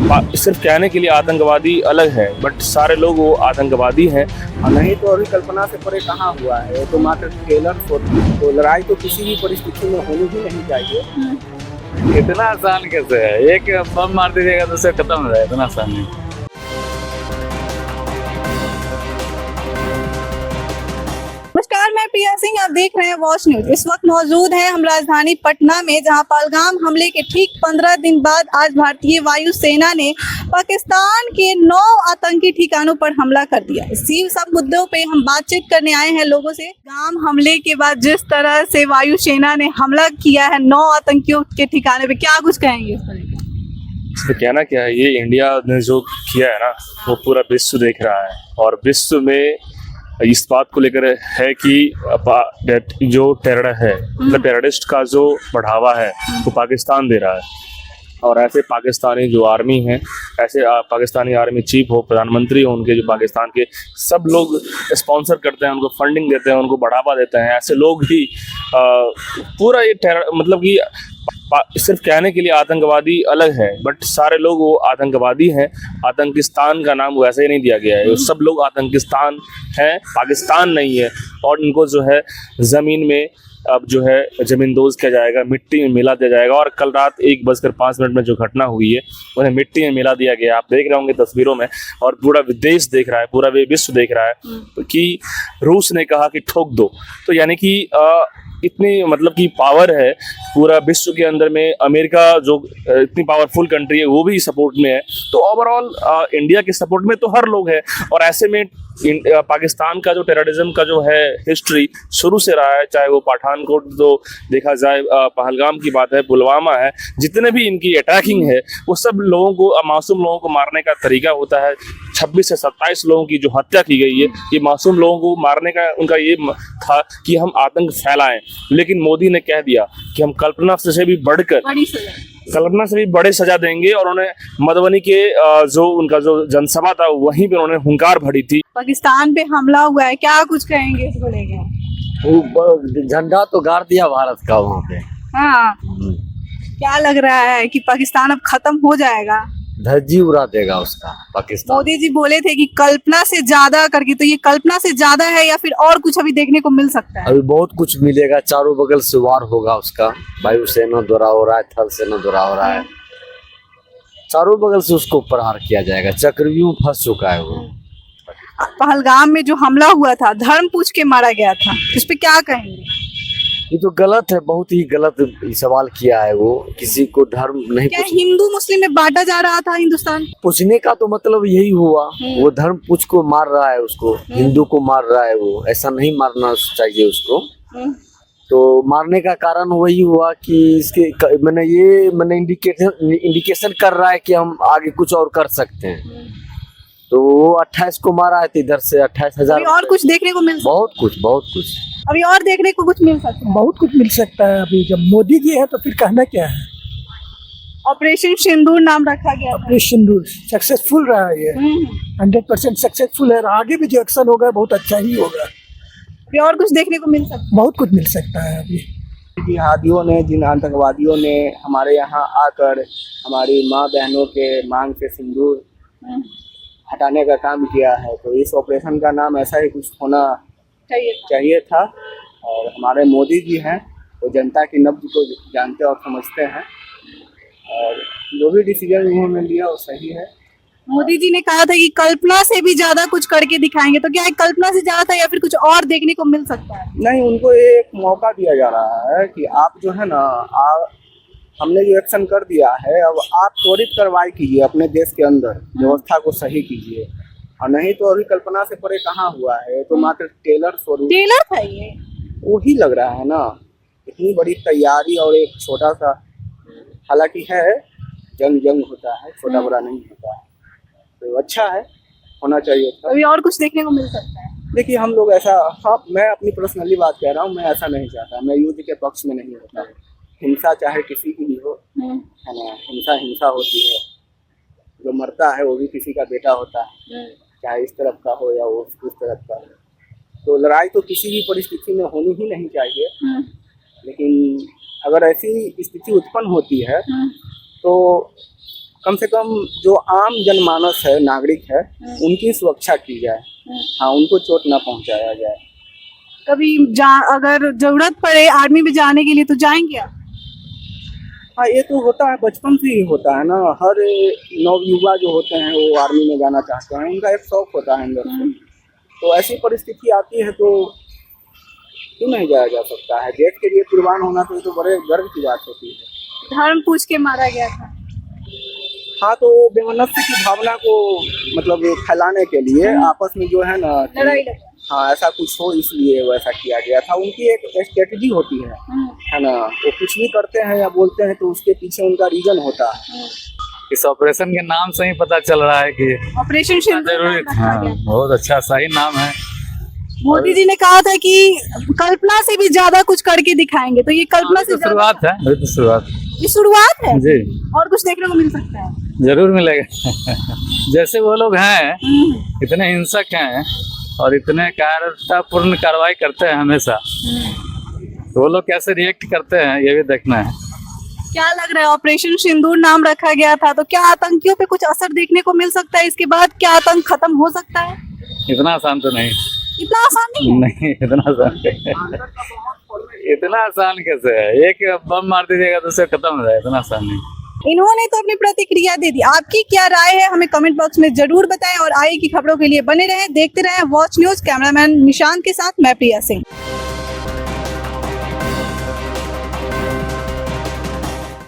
सिर्फ कहने के लिए आतंकवादी अलग है, बट सारे लोग वो आतंकवादी हैं। नहीं तो अभी कल्पना से परे कहाँ हुआ है, ये तो मात्र ट्रेलर तो लड़ाई तो किसी भी परिस्थिति में होनी ही नहीं चाहिए। इतना आसान कैसे है? एक बम मार दीजिएगा तो उसे खत्म हो जाए, इतना आसान नहीं। नमस्कार, मैं प्रिया सिंह, आप देख रहे हैं वॉच न्यूज। इस वक्त मौजूद हैं हम राजधानी पटना में, जहां पहलगाम हमले के ठीक 15 दिन बाद आज भारतीय वायुसेना ने पाकिस्तान के 9 आतंकी ठिकानों पर हमला कर दिया। इसी सब मुद्दों पे हम बातचीत करने आए हैं लोगों से। पहलगाम हमले के बाद जिस तरह से वायुसेना ने हमला किया है 9 आतंकियों के ठिकाने पे, क्या कुछ कहेंगे इस पर? इसमें कहना क्या है, ये इंडिया ने जो किया है ना, वो पूरा विश्व देख रहा है। और विश्व में इस बात को लेकर है कि जो टेरर है, मतलब टेररिस्ट का जो बढ़ावा है वो पाकिस्तान दे रहा है। और ऐसे पाकिस्तानी जो आर्मी हैं, ऐसे पाकिस्तानी आर्मी चीफ हो, प्रधानमंत्री हो, उनके जो पाकिस्तान के सब लोग स्पॉन्सर करते हैं, उनको फंडिंग देते हैं, उनको बढ़ावा देते हैं। ऐसे लोग ही पूरा ये टेरर, मतलब कि सिर्फ कहने के लिए आतंकवादी अलग है, बट सारे लोग वो आतंकवादी हैं। आतंकिस्तान का नाम वैसे ही नहीं दिया गया है, वो सब लोग आतंकिस्तान हैं, पाकिस्तान नहीं है। और इनको जो है ज़मीन में अब जो है ज़मींदोज़ किया जाएगा, मिट्टी में मिला दिया जाएगा। और कल रात 1:05 में जो घटना हुई है उन्हें मिट्टी में मिला दिया गया, आप देख रहे होंगे तस्वीरों में। और पूरा विदेश देख रहा है, पूरा विश्व देख रहा है कि रूस ने कहा कि ठोक दो। तो यानी कि इतनी मतलब कि पावर है पूरा विश्व के अंदर में। अमेरिका जो इतनी पावरफुल कंट्री है वो भी सपोर्ट में है। तो ओवरऑल इंडिया के सपोर्ट में तो हर लोग हैं। और ऐसे में पाकिस्तान का जो टेररिज्म का जो है हिस्ट्री शुरू से रहा है, चाहे वो पठानकोट जो देखा जाए, पहलगाम की बात है, पुलवामा है, जितने भी इनकी अटैकिंग है वो सब लोगों को, मासूम लोगों को मारने का तरीका होता है। 26 से 27 लोगों की जो हत्या की गई है, ये मासूम लोगों को मारने का उनका ये था कि हम आतंक फैलाएं। लेकिन मोदी ने कह दिया कि हम कल्पना से भी बढ़कर, कल्पना से भी बड़े सजा देंगे। और उन्होंने मधुबनी के जो उनका जो जनसभा था वहीं पे उन्होंने हुंकार भरी थी। पाकिस्तान पे हमला हुआ है, क्या कुछ कहेंगे इसको लेकर? झंडा तो गाड़ दिया भारत का वहाँ पे। हाँ, क्या लग रहा है कि पाकिस्तान अब खत्म हो जाएगा? धज्जी उड़ा देगा उसका पाकिस्तान। मोदी जी बोले थे कि कल्पना से ज्यादा करके, तो ये कल्पना से ज्यादा है या फिर और कुछ अभी देखने को मिल सकता है? अभी बहुत कुछ मिलेगा, चारों बगल से वार होगा उसका। वायुसेना द्वारा हो रहा है, थल सेना द्वारा हो रहा है, चारों बगल से उसको प्रहार किया जाएगा। चक्रव्यूह फंस चुका है वो। पहलगाम में जो हमला हुआ था, धर्म पूछ के मारा गया था, इस पे क्या कहेंगे? ये तो गलत है, बहुत ही गलत सवाल किया है वो। किसी को धर्म नहीं क्या हिंदू मुस्लिम में बांटा जा रहा था हिंदुस्तान? पूछने का तो मतलब यही हुआ। वो धर्म पूछ को मार रहा है उसको, हिंदू को मार रहा है वो। ऐसा नहीं मारना चाहिए उसको। तो मारने का कारण वही हुआ कि इसके मैंने इंडिकेशन कर रहा है कि हम आगे कुछ और कर सकते हैं। तो वो 28 को मारा है, इधर से 28,000। और कुछ देखने को मिल, बहुत कुछ अभी और देखने को कुछ मिल सकता है? बहुत कुछ मिल सकता है। अभी जब मोदी जी है तो फिर कहना क्या है। ऑपरेशन सिंदूर नाम रखा गया था। ऑपरेशन सिंदूर सक्सेसफुल रहा है, ये 100% सक्सेसफुल है। आगे भी जो एक्शन होगा बहुत अच्छा ही होगा। अभी और कुछ देखने को मिल सकता है? बहुत कुछ मिल सकता है अभी। जिहादियों ने, जिन आतंकवादियों ने हमारे यहाँ आकर हमारी माँ बहनों के मांग से सिंदूर हटाने का काम किया है, तो इस ऑपरेशन का नाम ऐसा ही कुछ होना चाहिए था। और हमारे मोदी जी हैं, वो जनता की नब्ज को जानते और समझते हैं, और जो भी डिसीजन उन्होंने लिया वो सही है। मोदी जी ने कहा था कि कल्पना से भी ज्यादा कुछ करके दिखाएंगे, तो क्या कल्पना से ज्यादा था या फिर कुछ और देखने को मिल सकता है? नहीं, उनको एक मौका दिया जा रहा है कि आप जो है ना, हमने जो एक्शन कर दिया है, अब आप त्वरित कार्रवाई कीजिए, अपने देश के अंदर व्यवस्था को सही कीजिए। और नहीं तो अभी कल्पना से परे कहाँ हुआ है, तो मात्र टेलर था ये। वही लग रहा है ना। इतनी बड़ी तैयारी और एक छोटा सा, हालांकि है जंग होता है, छोटा बड़ा नहीं होता है, तो अच्छा है, होना चाहिए था। अभी और कुछ देखने को मिल सकता है? देखिए, हम लोग ऐसा, हाँ, मैं अपनी पर्सनली बात कह रहा हूँ, मैं ऐसा नहीं चाहता। मैं युद्ध के पक्ष में नहीं होता है। हिंसा चाहे किसी की भी हो, है ना, हिंसा होती है। जो मरता है वो भी किसी का बेटा होता है, चाहे इस तरफ का हो या वो उस तरफ का हो। तो लड़ाई तो किसी भी परिस्थिति में होनी ही नहीं चाहिए। लेकिन अगर ऐसी स्थिति उत्पन्न होती है तो कम से कम जो आम जनमानस है, नागरिक है, उनकी सुरक्षा की जाए। हाँ, उनको चोट ना पहुंचाया जाए। कभी अगर जरूरत पड़े आर्मी में जाने के लिए तो जाएंगे आप? हाँ, ये तो होता है, बचपन से ही होता है ना। हर नवयुवा जो होते हैं वो आर्मी में जाना चाहते हैं, उनका एक शौक होता है अंदर से। तो ऐसी परिस्थिति आती है तो क्यों नहीं जाया जा सकता है। देश के लिए कुर्बान होना तो ये तो बड़े गर्व की बात होती है। धर्म पूछ के मारा गया था। हाँ, तो बेमनस्य की भावना को मतलब फैलाने के लिए आपस में जो है ना कि लड़ाई लगा। हाँ ऐसा कुछ हो इसलिए वैसा किया गया था। उनकी एक स्ट्रेटजी होती है ना। वो कुछ भी करते हैं या बोलते हैं तो उसके पीछे उनका रीजन होता है। इस ऑपरेशन के नाम से ही पता चल रहा है कि ऑपरेशन सिंदूर जरूरी नाम रखा गया। बहुत अच्छा सही नाम है। मोदी जी ने कहा था कि कल्पना से भी ज्यादा कुछ करके दिखाएंगे, तो ये कल्पना से ज्यादा शुरुआत है, अभी तो शुरुआत ये शुरुआत है जी, और कुछ देखने को मिल सकता है। जरूर मिलेगा। जैसे वो लोग हैं, इतने हिंसक हैं और इतने कायरतापूर्ण कार्रवाई करते हैं हमेशा, तो वो लोग कैसे रिएक्ट करते हैं ये भी देखना है। क्या लग रहा है, ऑपरेशन सिंदूर नाम रखा गया था तो क्या आतंकियों पे कुछ असर देखने को मिल सकता है? इसके बाद क्या आतंक खत्म हो सकता है? इतना आसान तो नहीं, इतना आसान नहीं है। नहीं इतना आसान नहीं। इतना आसान कैसे है? एक बम मार दीजिएगा तो उसे खत्म हो जाए, इतना आसान नहीं। इन्होंने तो अपनी प्रतिक्रिया दे दी। आपकी क्या राय है हमें कमेंट बॉक्स में जरूर बताएं और आगे की खबरों के लिए बने रहें, देखते रहें वॉच न्यूज। कैमरामैन निशांत के साथ मैं प्रिया सिंह।